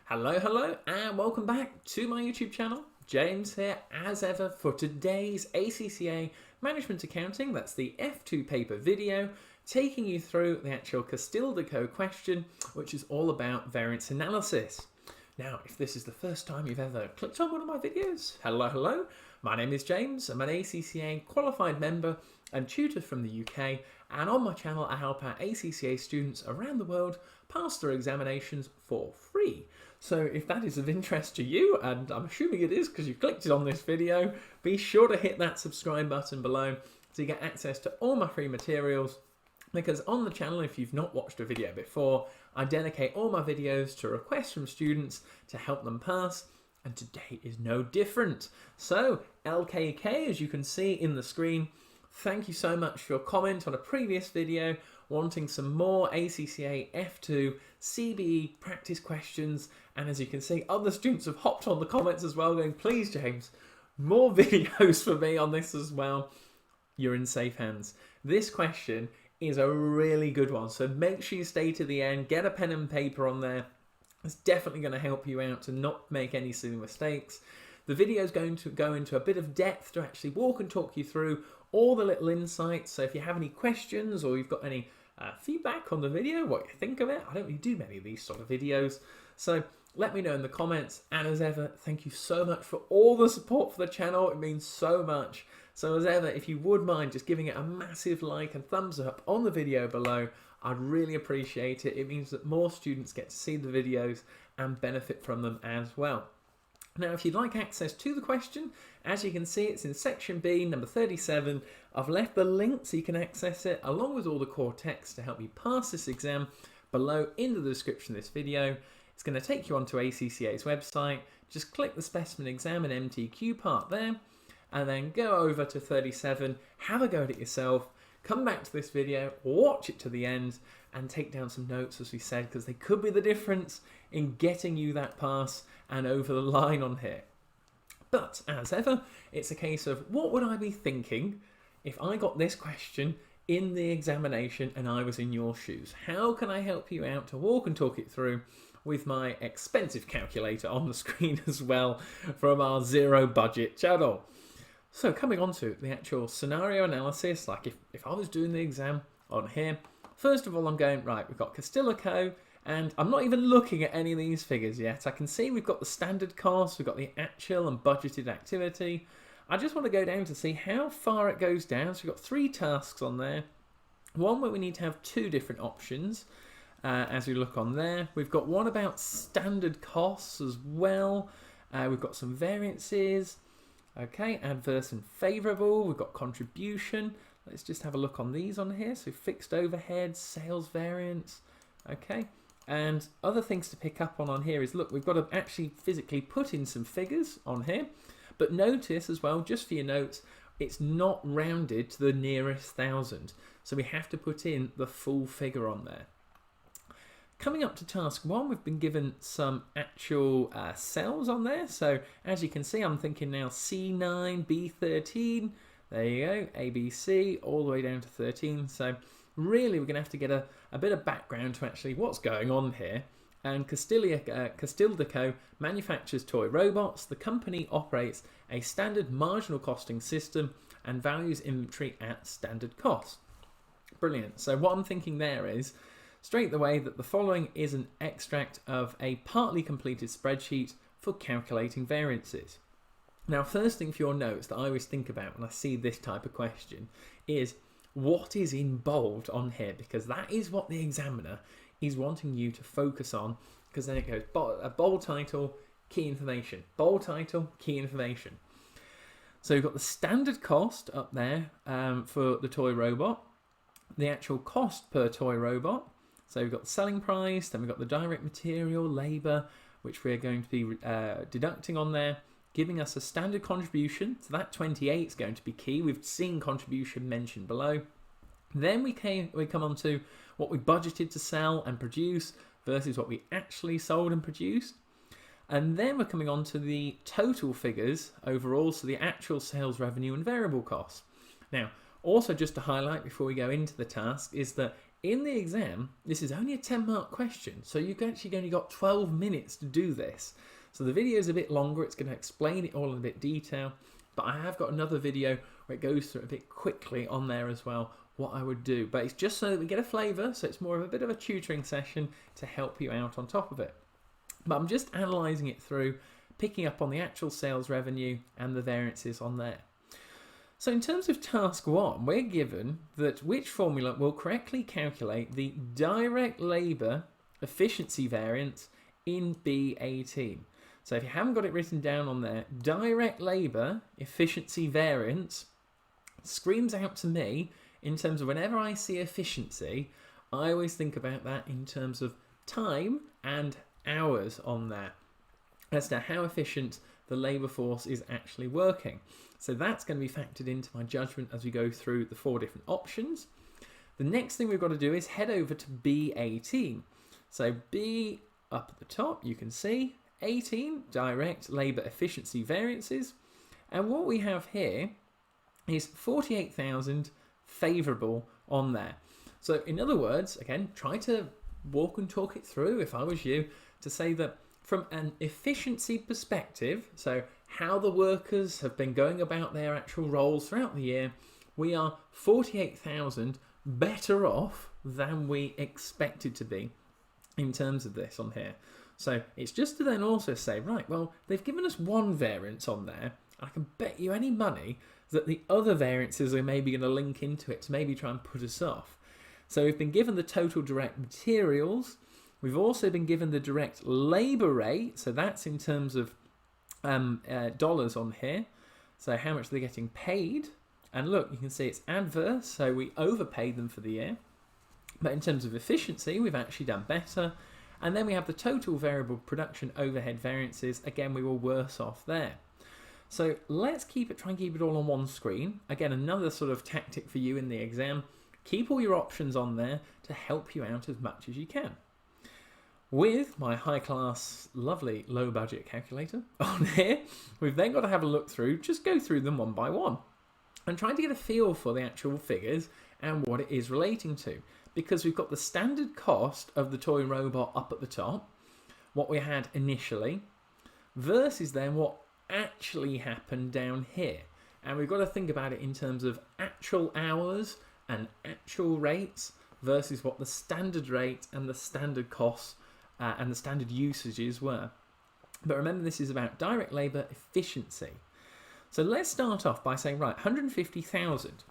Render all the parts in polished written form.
Hello, and welcome back to my YouTube channel. James here, as ever, for today's ACCA Management Accounting. That's the F2 paper video, taking you through the actual Castile-Deco question, which is all about variance analysis. Now, if this is the first time you've ever clicked on one of my videos, hello. My name is James. I'm an ACCA qualified member and tutor from the UK, and on my channel I help our ACCA students around the world pass their examinations for free. So if that is of interest to you, and I'm assuming it is because you clicked it on this video, be sure to hit that subscribe button below so you get access to all my free materials. Because on the channel, if you've not watched a video before, I dedicate all my videos to requests from students to help them pass, and today is no different. So LKK, as you can see in the screen, thank you so much for your comment on a previous video wanting some more ACCA F2 CBE practice questions, and as you can see, other students have hopped on the comments as well going, please James, more videos for me on this as well. You're in safe hands. This question is a really good one, so make sure you stay to the end, get a pen and paper on there. It's definitely going to help you out to not make any silly mistakes. The video is going to go into a bit of depth to actually walk and talk you through all the little insights. So if you have any questions or you've got any feedback on the video, what you think of it, I don't really do many of these sort of videos. So let me know in the comments. And as ever, thank you so much for all the support for the channel. It means so much. So as ever, if you would mind just giving it a massive like and thumbs up on the video below, I'd really appreciate it. It means that more students get to see the videos and benefit from them as well. Now, if you'd like access to the question, as you can see, it's in section B, number 37. I've left the link so you can access it, along with all the core text to help you pass this exam below in the description of this video. It's going to take you onto ACCA's website. Just click the specimen exam and MTQ part there, and then go over to 37, have a go at it yourself, come back to this video, watch it to the end, and take down some notes, as we said, because they could be the difference in getting you that pass and over the line on here. But as ever, it's a case of what would I be thinking if I got this question in the examination and I was in your shoes? How can I help you out to walk and talk it through with my expensive calculator on the screen as well from our zero budget channel? So coming on to the actual scenario analysis, like if I was doing the exam on here, first of all, I'm going, right, we've got Castile-Deco, and I'm not even looking at any of these figures yet. I can see we've got the standard cost, we've got the actual and budgeted activity. I just want to go down to see how far it goes down. So we've got 3 tasks on there. One where we need to have 2 different options as we look on there. We've got one about standard costs as well. We've got some variances. Okay, adverse and favourable. We've got contribution. Let's just have a look on these on here. So fixed overheads, sales variance. Okay, and other things to pick up on here is, look, we've got to actually physically put in some figures on here. But notice as well, just for your notes, it's not rounded to the nearest 1,000. So we have to put in the full figure on there. Coming up to task 1, we've been given some actual cells on there. So as you can see, I'm thinking now C9, B13. There you go, ABC, all the way down to 13. So really, we're going to have to get a bit of background to actually what's going on here. And Castile-Deco manufactures toy robots. The company operates a standard marginal costing system and values inventory at standard cost. Brilliant. So what I'm thinking there is, straight away, that the following is an extract of a partly completed spreadsheet for calculating variances. Now, first thing for your notes that I always think about when I see this type of question is what is in bold on here, because that is what the examiner is wanting you to focus on, because then it goes a bold title, key information, bold title, key information. So you've got the standard cost up there for the toy robot, the actual cost per toy robot. So we've got the selling price, then we've got the direct material, labour, which we're going to be deducting on there, giving us a standard contribution. So that 28 is going to be key. We've seen contribution mentioned below. Then we come on to what we budgeted to sell and produce versus what we actually sold and produced. And then we're coming on to the total figures overall, so the actual sales revenue and variable costs. Now, also just to highlight before we go into the task is that in the exam, this is only a 10-mark question, so you've actually only got 12 minutes to do this. So the video is a bit longer, it's going to explain it all in a bit detail, but I have got another video where it goes through it a bit quickly on there as well, what I would do. But it's just so that we get a flavour, so it's more of a bit of a tutoring session to help you out on top of it. But I'm just analysing it through, picking up on the actual sales revenue and the variances on there. So in terms of task 1, we're given that which formula will correctly calculate the direct labour efficiency variance in B18. So if you haven't got it written down on there, direct labour efficiency variance screams out to me in terms of whenever I see efficiency, I always think about that in terms of time and hours on that, as to how efficient the labour force is actually working. So that's going to be factored into my judgment as we go through the 4 different options. The next thing we've got to do is head over to B18. So B up at the top, you can see 18 direct labour efficiency variances. And what we have here is 48,000 favourable on there. So in other words, again, try to walk and talk it through if I was you, to say that from an efficiency perspective, so how the workers have been going about their actual roles throughout the year, we are 48,000 better off than we expected to be in terms of this on here. So it's just to then also say, right, well, they've given us one variance on there. I can bet you any money that the other variances are maybe going to link into it to maybe try and put us off. So we've been given the total direct materials. We've also been given the direct labour rate, so that's in terms of dollars on here. So how much they're getting paid. And look, you can see it's adverse, so we overpaid them for the year. But in terms of efficiency, we've actually done better. And then we have the total variable production overhead variances. Again, we were worse off there. So let's try and keep it all on one screen. Again, another sort of tactic for you in the exam. Keep all your options on there to help you out as much as you can. With my high-class, lovely, low-budget calculator on here, we've then got to have a look through, just go through them one by one, and try to get a feel for the actual figures and what it is relating to. Because we've got the standard cost of the toy robot up at the top, what we had initially, versus then what actually happened down here. And we've got to think about it in terms of actual hours and actual rates versus what the standard rate and the standard costs and the standard usages were. But remember, this is about direct labour efficiency. So let's start off by saying, right, 150,000.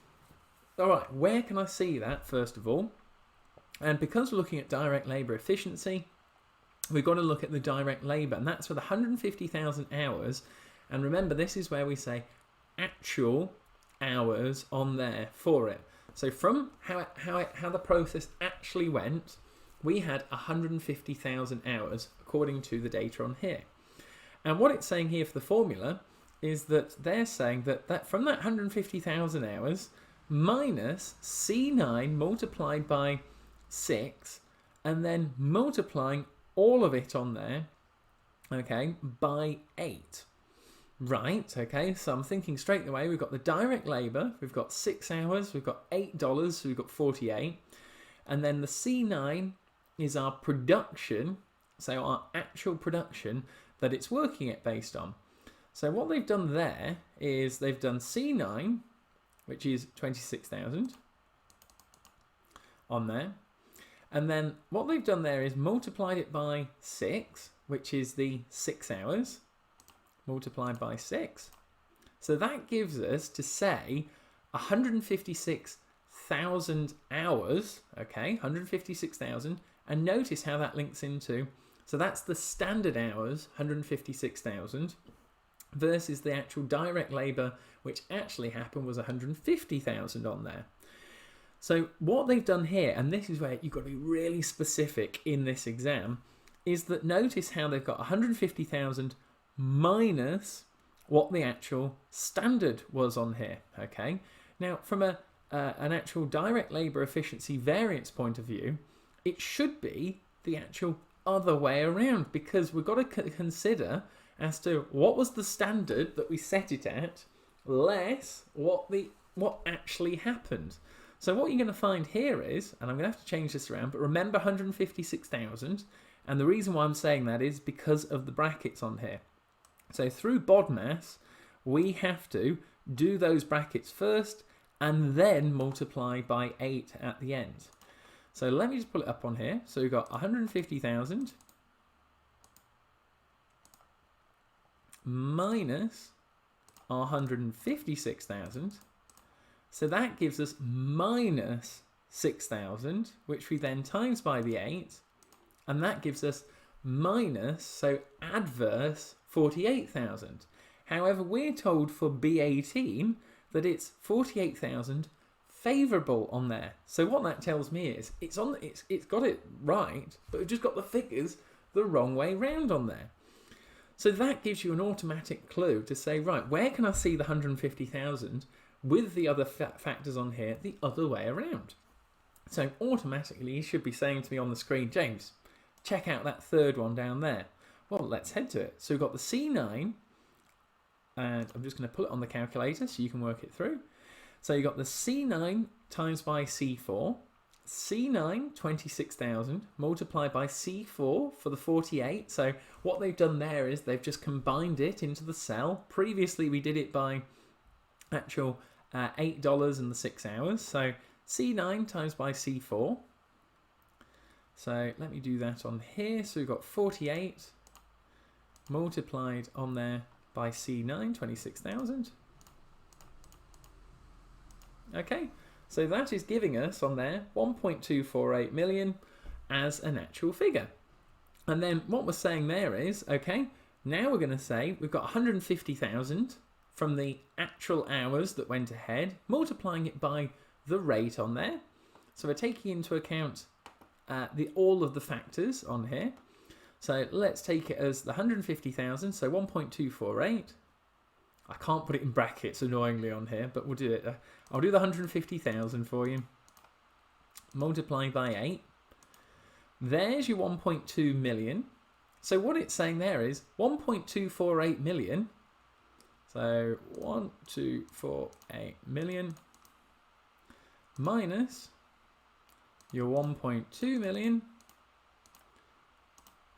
All right, where can I see that, first of all? And because we're looking at direct labour efficiency, we've got to look at the direct labour, and that's for the 150,000 hours. And remember, this is where we say actual hours on there for it. So from how the process actually went, we had 150,000 hours according to the data on here. And what it's saying here for the formula is that they're saying that from that 150,000 hours minus C9 multiplied by 6 and then multiplying all of it on there, okay, by 8. Right, okay, so I'm thinking straight away, we've got the direct labour, we've got 6 hours, we've got $8, so we've got 48. And then the C9 is our production, so our actual production that it's working at based on. So what they've done there is they've done C9, which is 26,000 on there. And then what they've done there is multiplied it by 6, which is the 6 hours, multiplied by 6. So that gives us, to say, 156,000 hours, okay, 156,000. And notice how that links into, so that's the standard hours, 156,000, versus the actual direct labour, which actually happened was 150,000 on there. So what they've done here, and this is where you've got to be really specific in this exam, is that notice how they've got 150,000 minus what the actual standard was on here, okay? Now, from an actual direct labour efficiency variance point of view, it should be the actual other way around, because we've got to consider as to what was the standard that we set it at, less what actually happened. So what you're going to find here is, and I'm going to have to change this around, but remember 156,000, and the reason why I'm saying that is because of the brackets on here. So through BODMAS, we have to do those brackets first and then multiply by 8 at the end. So let me just pull it up on here. So we've got 150,000 minus 156,000. So that gives us minus 6,000, which we then times by the 8. And that gives us minus, so adverse, 48,000. However, we're told for B18 that it's 48,000 favourable on there. So what that tells me is it's got it right, but we've just got the figures the wrong way round on there. So that gives you an automatic clue to say, right, where can I see the 150,000 with the other factors on here the other way around? So automatically you should be saying to me on the screen, James, check out that third one down there. Well, let's head to it. So we've got the C9, and I'm just going to pull it on the calculator so you can work it through. So you've got the C9 times by C4, C9, 26,000, multiplied by C4 for the 48. So what they've done there is they've just combined it into the cell. Previously, we did it by actual $8 and the 6 hours. So C9 times by C4. So let me do that on here. So we've got 48 multiplied on there by C9, 26,000. Okay, so that is giving us on there 1.248 million as an actual figure. And then what we're saying there is, okay, now we're going to say we've got 150,000 from the actual hours that went ahead, multiplying it by the rate on there. So we're taking into account all of the factors on here. So let's take it as the 150,000, so 1.248. I can't put it in brackets annoyingly on here, but we'll do it. I'll do the 150,000 for you. Multiply by 8. There's your 1.2 million. So what it's saying there is 1.248 million. So 1.248 million minus your 1.2 million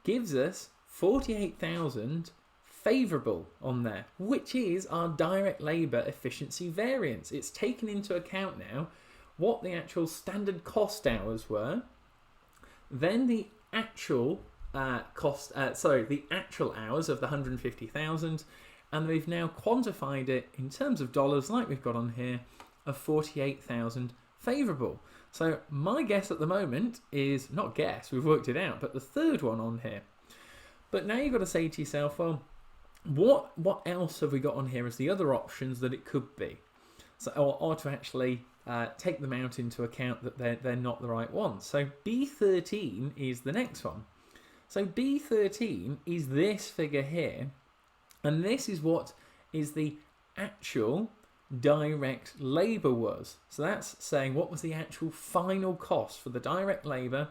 gives us 48,000 favourable on there, which is our direct labour efficiency variance. It's taken into account now what the actual standard cost hours were, then the actual the actual hours of the 150,000, and we've now quantified it in terms of dollars, like we've got on here, of 48,000 favourable. So my guess at the moment is, not guess, we've worked it out, but the third one on here. But now you've got to say to yourself, well, what else have we got on here as the other options that it could be? So, or to actually take them out into account that they're not the right ones. So B13 is the next one. So B13 is this figure here, and this is what is the actual direct labour was. So that's saying what was the actual final cost for the direct labour,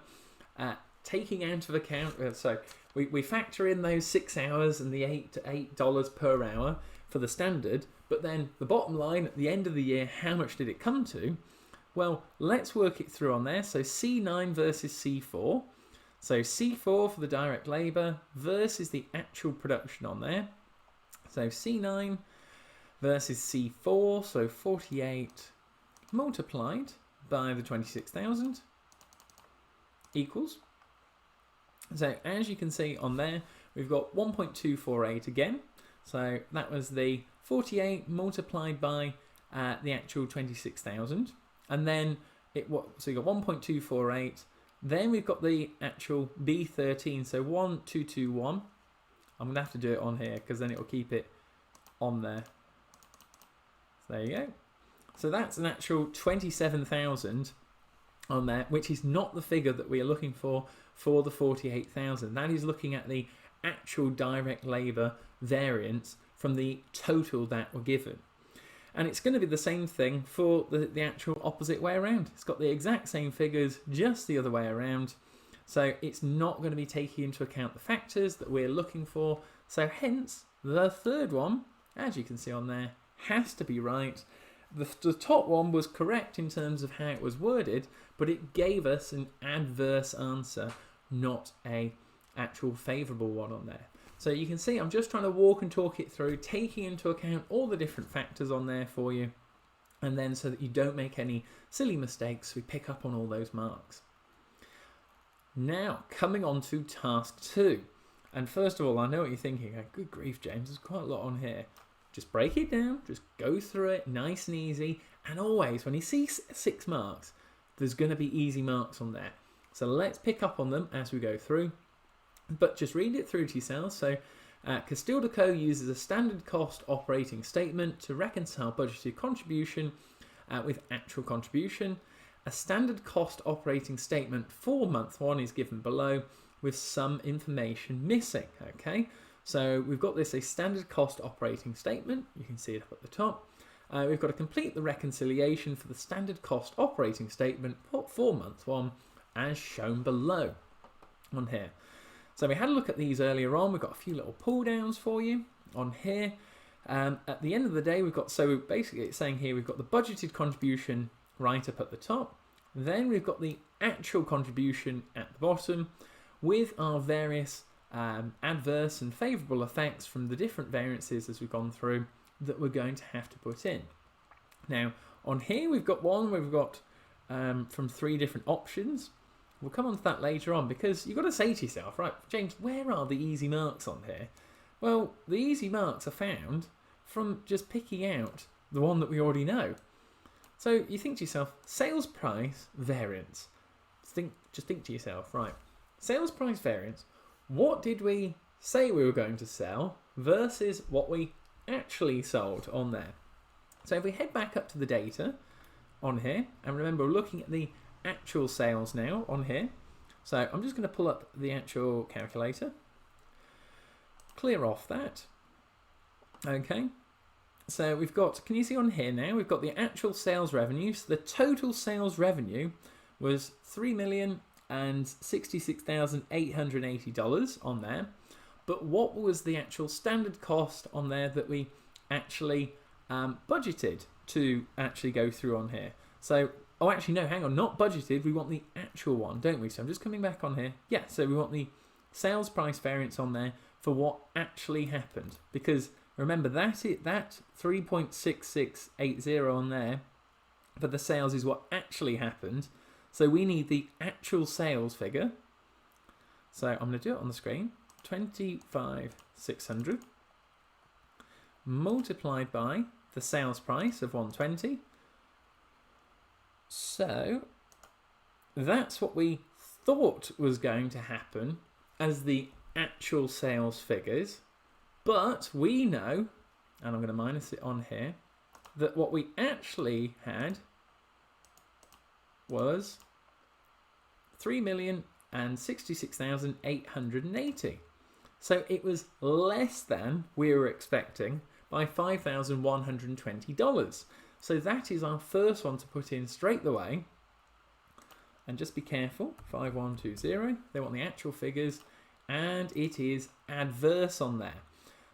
taking out of account, so we factor in those 6 hours and the $8 per hour for the standard, but then the bottom line at the end of the year, how much did it come to? Well, let's work it through on there. So C9 versus C4. So C4 for the direct labour versus the actual production on there. So C9 versus C4, so 48 multiplied by the 26,000 equals. So as you can see on there, we've got 1.248 again. So that was the 48 multiplied by the actual 26,000. And then so you got 1.248. Then we've got the actual B13, so 1221. I'm going to have to do it on here because then it will keep it on there. So there you go. So that's an actual 27,000 on there, which is not the figure that we are looking for the 48,000. That is looking at the actual direct labour variance from the total that were given. And it's going to be the same thing for the actual opposite way around. It's got the exact same figures, just the other way around. So it's not going to be taking into account the factors that we're looking for. So hence, the third one, as you can see on there, has to be right. the top one was correct in terms of how it was worded, but it gave us an adverse answer, not a actual favourable one on there. So you can see I'm just trying to walk and talk it through, taking into account all the different factors on there for you, and then so that you don't make any silly mistakes, we pick up on all those marks. Now, coming on to task 2. And first of all, I know what you're thinking. Oh, good grief, James, there's quite a lot on here. Just break it down, just go through it nice and easy. And always, when you see 6 marks, there's going to be easy marks on there. So let's pick up on them as we go through. But just read it through to yourselves. So Castile & Co uses a standard cost operating statement to reconcile budgeted contribution with actual contribution. A standard cost operating statement for month 1 is given below with some information missing. Okay, so we've got this, a standard cost operating statement. You can see it up at the top. We've got to complete the reconciliation for the standard cost operating statement for month 1 as shown below on here. So we had a look at these earlier on. We've got a few little pull downs for you on here. At the end of the day, we've got, so basically it's saying here, we've got the budgeted contribution right up at the top. Then we've got the actual contribution at the bottom with our various adverse and favourable effects from the different variances as we've gone through that we're going to have to put in. Now, on here we've got one where we've got from 3 different options. We'll come on to that later on, because you've got to say to yourself, right, James, where are the easy marks on here? Well, the easy marks are found from just picking out the one that we already know. So you think to yourself, sales price variance. Just think to yourself, right, sales price variance, what did we say we were going to sell versus what we actually sold on there? So if we head back up to the data on here, and remember we're looking at the actual sales now on here. So I'm just going to pull up the actual calculator, clear off that. Okay, so we've got, can you see on here now, we've got the actual sales revenue. So the total sales revenue was $3,066,880 on there. But what was the actual standard cost on there that we actually budgeted to actually go through on here? So, oh, actually, no, hang on, not budgeted. We want the actual one, don't we? So I'm just coming back on here. Yeah, so we want the sales price variance on there for what actually happened. Because remember, that 3.6680 on there for the sales is what actually happened. So we need the actual sales figure. So I'm going to do it on the screen. 25,600 multiplied by the sales price of 120. So that's what we thought was going to happen as the actual sales figures, but we know, and I'm going to minus it on here, that what we actually had was 3,066,880. So it was less than we were expecting by $5,120. So that is our first one to put in straight away. And just be careful, 5120, they want the actual figures, and it is adverse on there.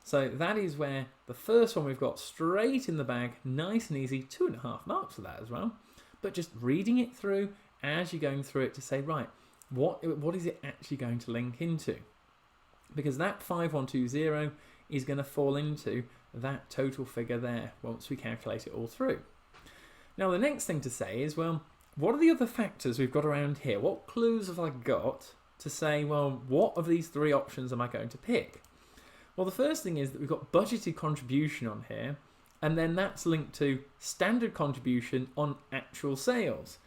So that is where the first one we've got straight in the bag, nice and easy, 2.5 marks for that as well. But just reading it through as you're going through it to say, right, what is it actually going to link into? Because that 5120 is going to fall into that total figure there once we calculate it all through. Now the next thing to say is, well, what are the other factors we've got around here? What clues have I got to say, well, what of these 3 options am I going to pick? Well, the first thing is that we've got budgeted contribution on here, and then that's linked to standard contribution on actual sales.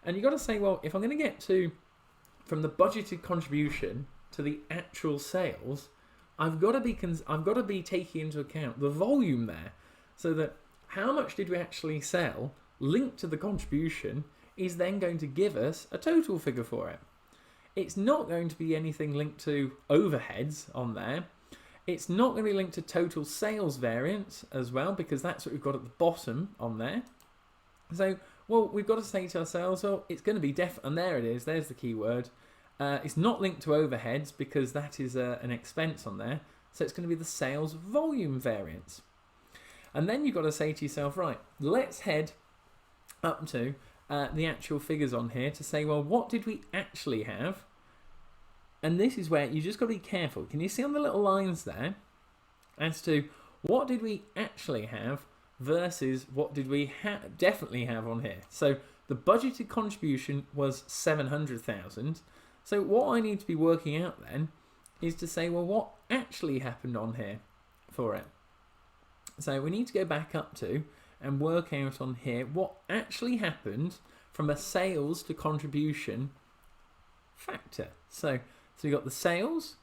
And you've got to say, well, if I'm going to get to from the budgeted contribution to the actual sales, I've got to be taking into account the volume there, so that how much did we actually sell linked to the contribution is then going to give us a total figure for it. It's not going to be anything linked to overheads on there. It's not going to be linked to total sales variance as well, because that's what we've got at the bottom on there. So, well, we've got to say to ourselves, well, it's going to be and there it is, there's the key word. It's not linked to overheads because that is an expense on there. So it's going to be the sales volume variance. And then you've got to say to yourself, right, let's head up to the actual figures on here to say, well, what did we actually have? And this is where you just got to be careful. Can you see on the little lines there as to what did we actually have versus what did we definitely have on here? So the budgeted contribution was 700,000. So what I need to be working out then is to say, well, what actually happened on here for it? So we need to go back up to and work out on here what actually happened from a sales to contribution factor. So we got the sales,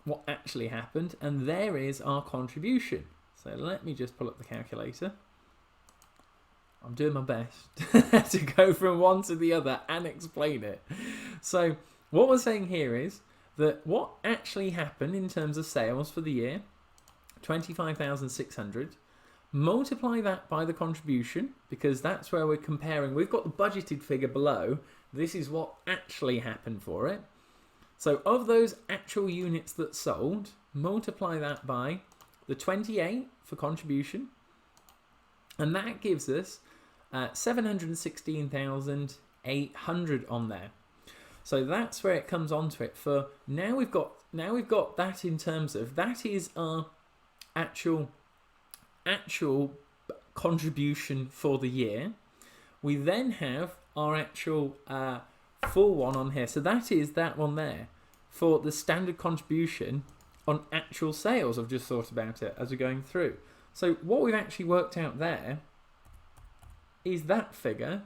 what actually happened, and there is our contribution. So let me just pull up the calculator. I'm doing my best to go from one to the other and explain it. So what we're saying here is that what actually happened in terms of sales for the year, 25,600. Multiply that by the contribution, because that's where we're comparing. We've got the budgeted figure below. This is what actually happened for it. So of those actual units that sold, multiply that by the 28 for contribution, and that gives us 716,800 on there. So that's where it comes onto it. For now we've got that in terms of that is our actual contribution for the year. We then have our actual full one on here. So that is that one there for the standard contribution on actual sales. I've just thought about it as we're going through. So what we've actually worked out there is that figure,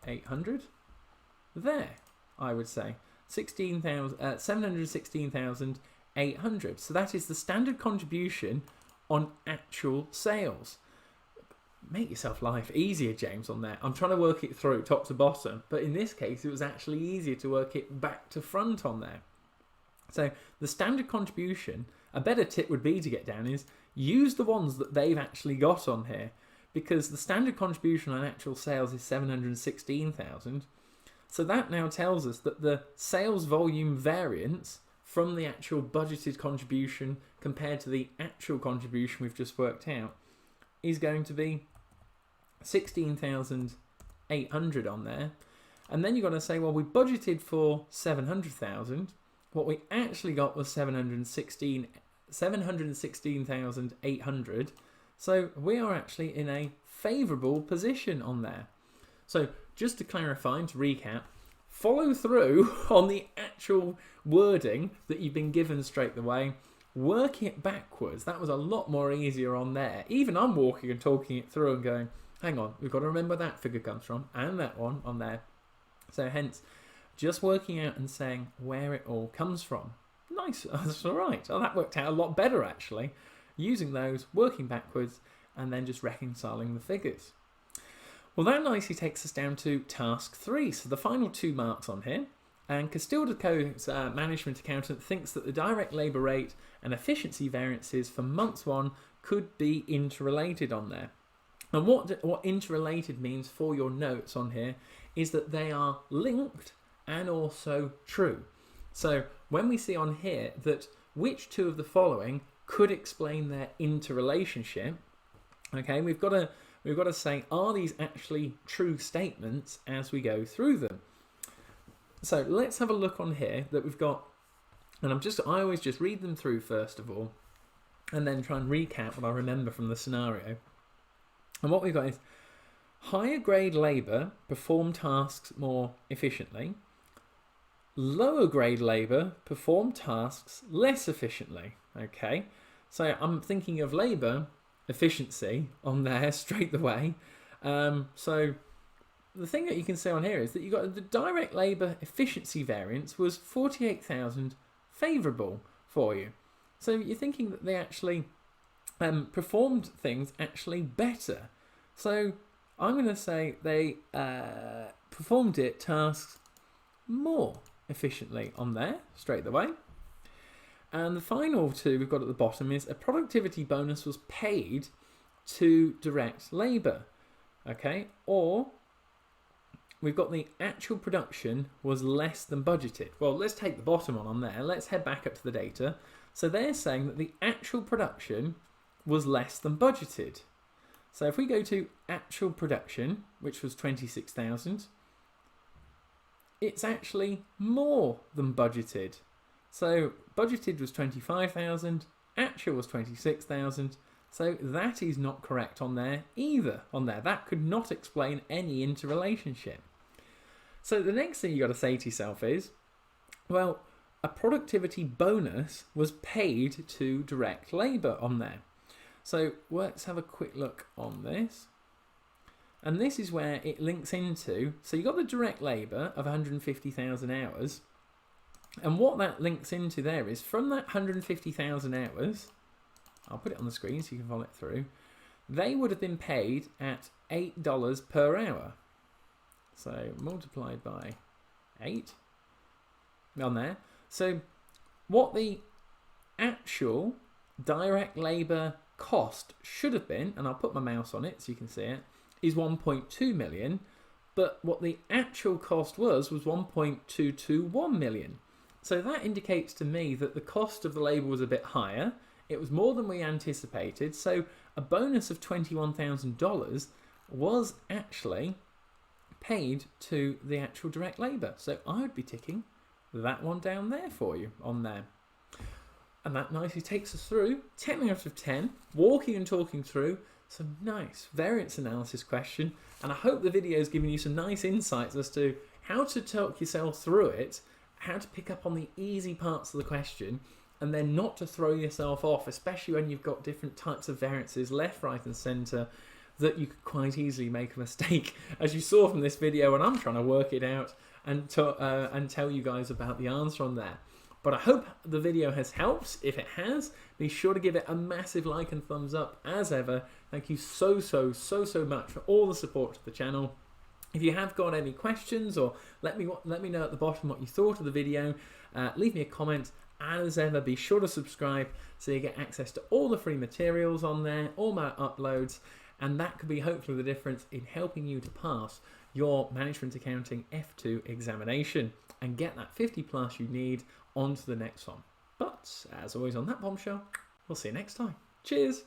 800, there, I would say, 716,800. So that is the standard contribution on actual sales. Make yourself life easier, James, on that. I'm trying to work it through top to bottom, but in this case it was actually easier to work it back to front on there. So the standard contribution, a better tip would be to get down is use the ones that they've actually got on here, because the standard contribution on actual sales is 716,000. So that now tells us that the sales volume variance from the actual budgeted contribution compared to the actual contribution we've just worked out is going to be 16,800 on there. And then you've got to say, well, we budgeted for 700,000. What we actually got was 716,800. So we are actually in a favourable position on there. So just to clarify and to recap, follow through on the actual wording that you've been given straight away. Work it backwards. That was a lot more easier on there. Even I'm walking and talking it through and going, hang on, we've got to remember that figure comes from and that one on there. So hence, just working out and saying where it all comes from. Nice, that's all right. Oh, that worked out a lot better actually. Using those, working backwards, and then just reconciling the figures. Well, that nicely takes us down to task 3. So the final 2 marks on here. And Castilda Co's management accountant thinks that the direct labour rate and efficiency variances for month 1 could be interrelated on there. And what interrelated means for your notes on here is that they are linked and also true. So when we see on here that which 2 of the following could explain their interrelationship, okay, we've got to say, are these actually true statements as we go through them? So let's have a look on here that we've got, and I always just read them through first of all, and then try and recap what I remember from the scenario. And what we've got is higher grade labour perform tasks more efficiently. Lower grade labour perform tasks less efficiently. Okay, so I'm thinking of labour efficiency on there straight away. So the thing that you can say on here is that you got the direct labour efficiency variance was 48,000 favourable for you. So you're thinking that they actually performed things actually better. So I'm going to say they performed tasks more efficiently on there straight away. And the final 2 we've got at the bottom is a productivity bonus was paid to direct labour. Okay, or we've got the actual production was less than budgeted. Well, let's take the bottom one on there. Let's head back up to the data. So they're saying that the actual production was less than budgeted. So if we go to actual production, which was 26,000, it's actually more than budgeted. So budgeted was 25,000, actual was 26,000. So that is not correct on there either. That could not explain any interrelationship. So the next thing you got to say to yourself is, well, a productivity bonus was paid to direct labour on there. So let's have a quick look on this. And this is where it links into, so you got the direct labour of 150,000 hours. And what that links into there is from that 150,000 hours, I'll put it on the screen so you can follow it through, they would have been paid at $8 per hour. So multiplied by 8 on there. So what the actual direct labour cost should have been, and I'll put my mouse on it so you can see it, is 1.2 million, but what the actual cost was 1.221 million. So that indicates to me that the cost of the labour was a bit higher. It was more than we anticipated, so a bonus of $21,000 was actually paid to the actual direct labour. So I would be ticking that one down there for you on there. And that nicely takes us through 10 out of 10, walking and talking through some nice variance analysis question. And I hope the video has given you some nice insights as to how to talk yourself through it, how to pick up on the easy parts of the question, and then not to throw yourself off, especially when you've got different types of variances left, right and centre, that you could quite easily make a mistake, as you saw from this video when I'm trying to work it out and tell you guys about the answer on there. But I hope the video has helped. If it has, be sure to give it a massive like and thumbs up as ever. Thank you so much for all the support to the channel. If you have got any questions, or let me know at the bottom what you thought of the video, leave me a comment. As ever, be sure to subscribe so you get access to all the free materials on there, all my uploads, and that could be hopefully the difference in helping you to pass your Management Accounting F2 examination and get that 50 plus you need on to the next one. But as always on that bombshell, we'll see you next time. Cheers!